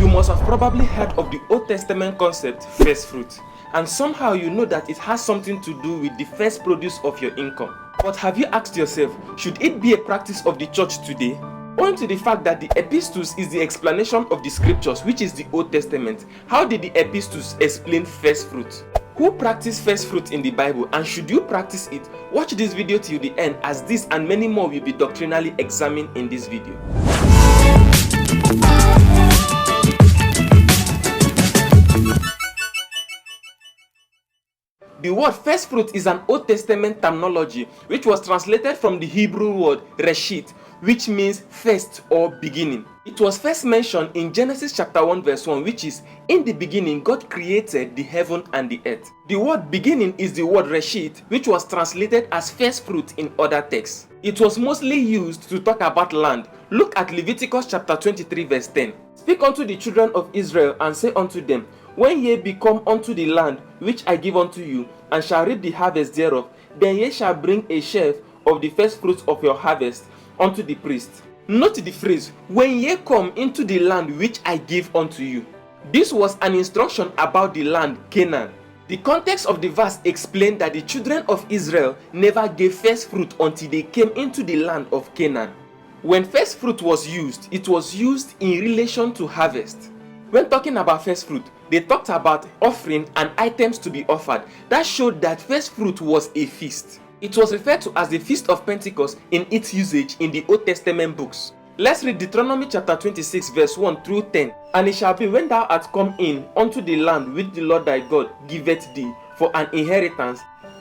must have probably heard of the Old Testament concept first fruit, and somehow you know that it has something to do with the first produce of your income. But have you asked yourself, should it be a practice of the church today? Owing to the fact that the Epistles is the explanation of the scriptures, which is the Old Testament, how did the Epistles explain first fruit? Who practiced first fruit in the Bible, and should you practice it? Watch this video till the end, as this and many more will be doctrinally examined in this video. The word first fruit is an Old Testament terminology which was translated from the Hebrew word reshit, which means first or beginning. It was first mentioned in Genesis chapter 1 verse 1, which is, in the beginning God created the heaven and the earth. The word beginning is the word reshit, which was translated as first fruit in other texts. It was mostly used to talk about land. Look at Leviticus chapter 23 verse 10. Speak unto the children of Israel and say unto them, when ye be come unto the land which I give unto you, and shall reap the harvest thereof, then ye shall bring a sheaf of the first fruits of your harvest unto the priest. Note the phrase, when ye come into the land which I give unto you. This was an instruction about the land Canaan. The context of the verse explained that the children of Israel never gave first fruit until they came into the land of Canaan. When first fruit was used, it was used in relation to harvest. When talking about first fruit, they talked about offering and items to be offered. That showed that first fruit was a feast. It was referred to as the Feast of Pentecost in its usage in the Old Testament books. Let's read Deuteronomy chapter 26 verse 1 through 10. And it shall be when thou art come in unto the land which the Lord thy God giveth thee for an inheritance,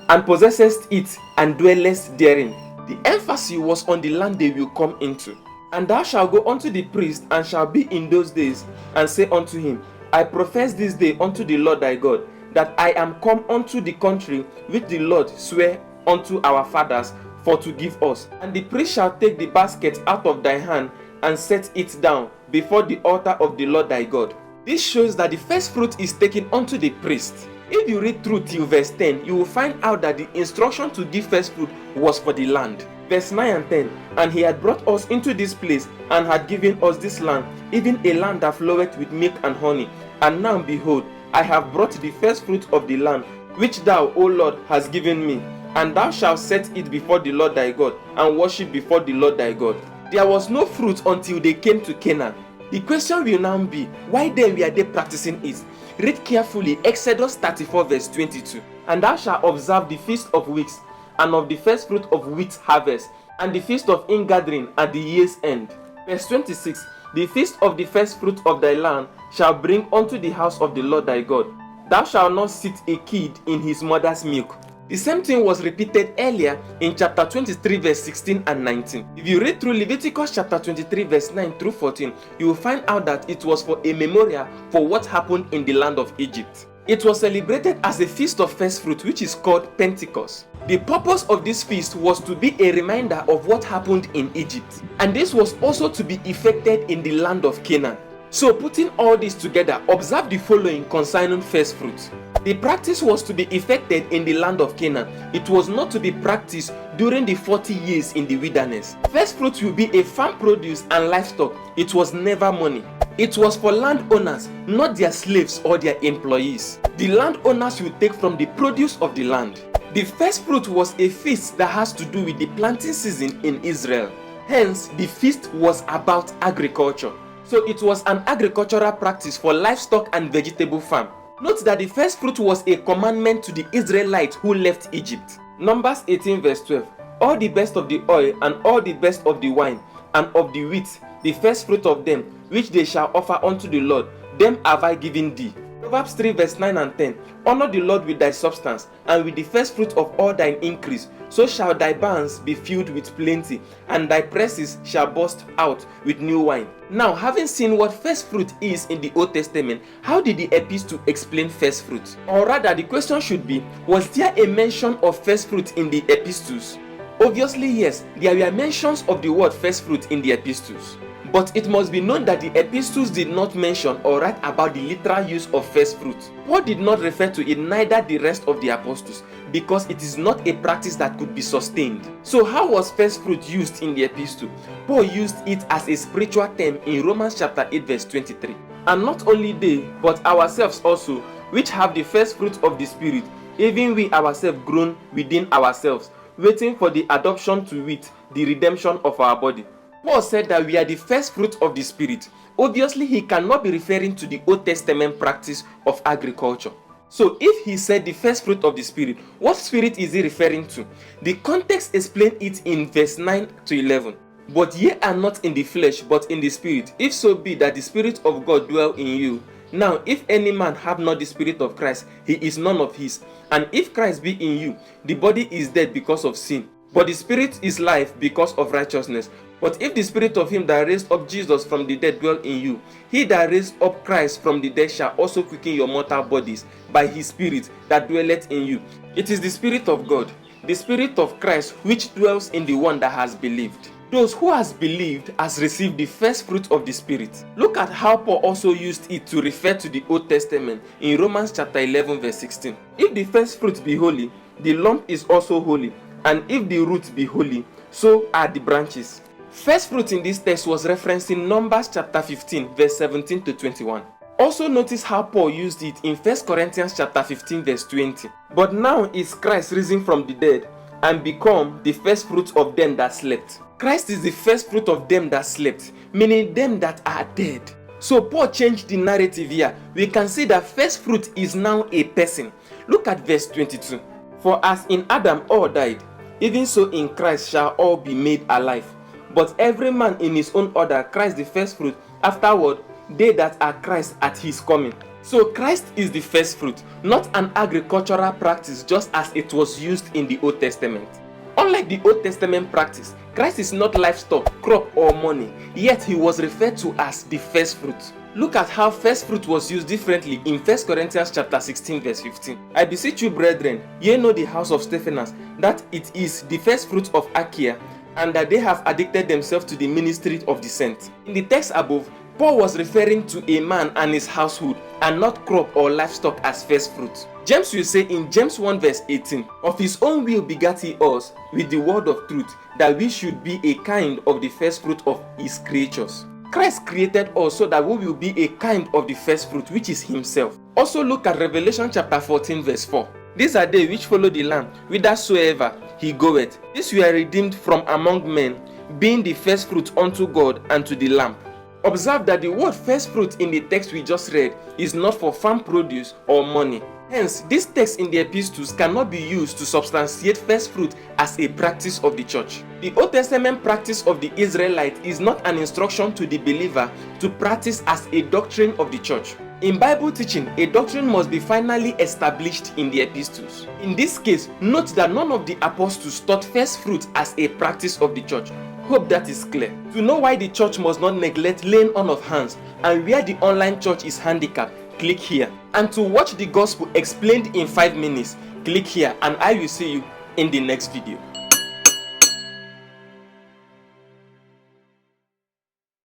and possessest it and dwellest therein. The emphasis was on the land they will come into. And thou shalt go unto the priest, and shalt be in those days, and say unto him, I profess this day unto the Lord thy God, that I am come unto the country which the Lord sware unto our fathers for to give us. And the priest shall take the basket out of thy hand, and set it down before the altar of the Lord thy God. This shows that the first fruit is taken unto the priest. If you read through till verse 10, you will find out that the instruction to give first fruit was for the land. Verse 9 and 10, and he had brought us into this place, and had given us this land, even a land that floweth with milk and honey. And now behold, I have brought the first fruit of the land, which thou, O Lord, hast given me. And thou shalt set it before the Lord thy God, and worship before the Lord thy God. There was no fruit until they came to Canaan. The question will now be, why then were they practicing it? Read carefully Exodus 34 verse 22. And thou shalt observe the feast of weeks, and of the first fruit of wheat harvest, and the feast of ingathering at the year's end. Verse 26, the feast of the first fruit of thy land shall bring unto the house of the Lord thy God. Thou shalt not sit a kid in his mother's milk. The same thing was repeated earlier in chapter 23 verse 16 and 19. If you read through Leviticus chapter 23 verse 9 through 14, you will find out that it was for a memorial for what happened in the land of Egypt. It was celebrated as a feast of first fruit, which is called Pentecost. The purpose of this feast was to be a reminder of what happened in Egypt, and this was also to be effected in the land of Canaan. So putting all this together, observe the following concerning first fruit. The practice was to be effected in the land of Canaan. It was not to be practiced during the 40 years in the wilderness. First fruit will be a farm produce and livestock. It was never money. It was for landowners, not their slaves or their employees. The landowners will take from the produce of the land. The first fruit was a feast that has to do with the planting season in Israel. Hence, the feast was about agriculture. So it was an agricultural practice for livestock and vegetable farm. Note that the first fruit was a commandment to the Israelites who left Egypt. Numbers 18 verse 12. All the best of the oil and all the best of the wine and of the wheat, the first fruit of them, which they shall offer unto the Lord, them have I given thee. Proverbs 3 verse 9 and 10. Honor the Lord with thy substance, and with the first fruit of all thine increase. So shall thy barns be filled with plenty, and thy presses shall burst out with new wine. Now, having seen what first fruit is in the Old Testament, how did the Epistles explain first fruit? Or rather, the question should be, was there a mention of first fruit in the Epistles? Obviously, yes, there were mentions of the word first fruit in the Epistles. But it must be known that the Epistles did not mention or write about the literal use of first fruit. Paul did not refer to it, neither the rest of the apostles, because it is not a practice that could be sustained. So how was first fruit used in the epistle? Paul used it as a spiritual term in Romans chapter 8 verse 23. And not only they, but ourselves also, which have the first fruit of the Spirit, even we ourselves groan within ourselves, waiting for the adoption to wit, the redemption of our body. Paul said that we are the first fruit of the Spirit. Obviously, he cannot be referring to the Old Testament practice of agriculture. So if he said the first fruit of the Spirit, what Spirit is he referring to? The context explains it in verse 9 to 11. But ye are not in the flesh, but in the Spirit, if so be that the Spirit of God dwell in you. Now, if any man have not the Spirit of Christ, he is none of his. And if Christ be in you, the body is dead because of sin, but the Spirit is life because of righteousness. But if the Spirit of him that raised up Jesus from the dead dwell in you, he that raised up Christ from the dead shall also quicken your mortal bodies by his Spirit that dwelleth in you. It is the Spirit of God, the Spirit of Christ, which dwells in the one that has believed. Those who has believed has received the first fruit of the Spirit. Look at how Paul also used it to refer to the Old Testament in Romans chapter 11 verse 16. If the first fruit be holy, the lump is also holy, and if the root be holy, so are the branches. First fruit in this text was referencing Numbers chapter 15 verse 17 to 21. Also notice how Paul used it in 1 Corinthians chapter 15 verse 20. But now is Christ risen from the dead and become the first fruit of them that slept. Christ is the first fruit of them that slept, meaning them that are dead. So Paul changed the narrative here. We can see that first fruit is now a person. Look at verse 22. For as in Adam all died, even so in Christ shall all be made alive. But every man in his own order, Christ the first fruit, afterward they that are Christ at his coming. So Christ is the first fruit, not an agricultural practice just as it was used in the Old Testament. Unlike the Old Testament practice, Christ is not livestock, crop or money, yet he was referred to as the first fruit. Look at how first fruit was used differently in 1 Corinthians chapter 16 verse 15. I beseech you, brethren, ye know the house of Stephanas, that it is the first fruit of Achaia, and that they have addicted themselves to the ministry of the saints. In the text above, Paul was referring to a man and his household, and not crop or livestock as first fruit. James will say in James 1 verse 18, of his own will begat he us with the word of truth, that we should be a kind of the first fruit of his creatures. Christ created us so that we will be a kind of the first fruit, which is himself. Also look at Revelation chapter 14 verse 4. These are they which follow the Lamb, whithersoever he goeth. These were redeemed from among men, being the first fruit unto God and to the Lamb. Observe that the word first fruit in the text we just read is not for farm produce or money. Hence, this text in the Epistles cannot be used to substantiate first fruit as a practice of the church. The Old Testament practice of the Israelite is not an instruction to the believer to practice as a doctrine of the church. In Bible teaching, a doctrine must be finally established in the Epistles. In this case, note that none of the apostles taught first fruit as a practice of the church. Hope that is clear. To know why the church must not neglect laying on of hands and where the online church is handicapped, click here. And to watch the gospel explained in 5 minutes, click here, and I will see you in the next video.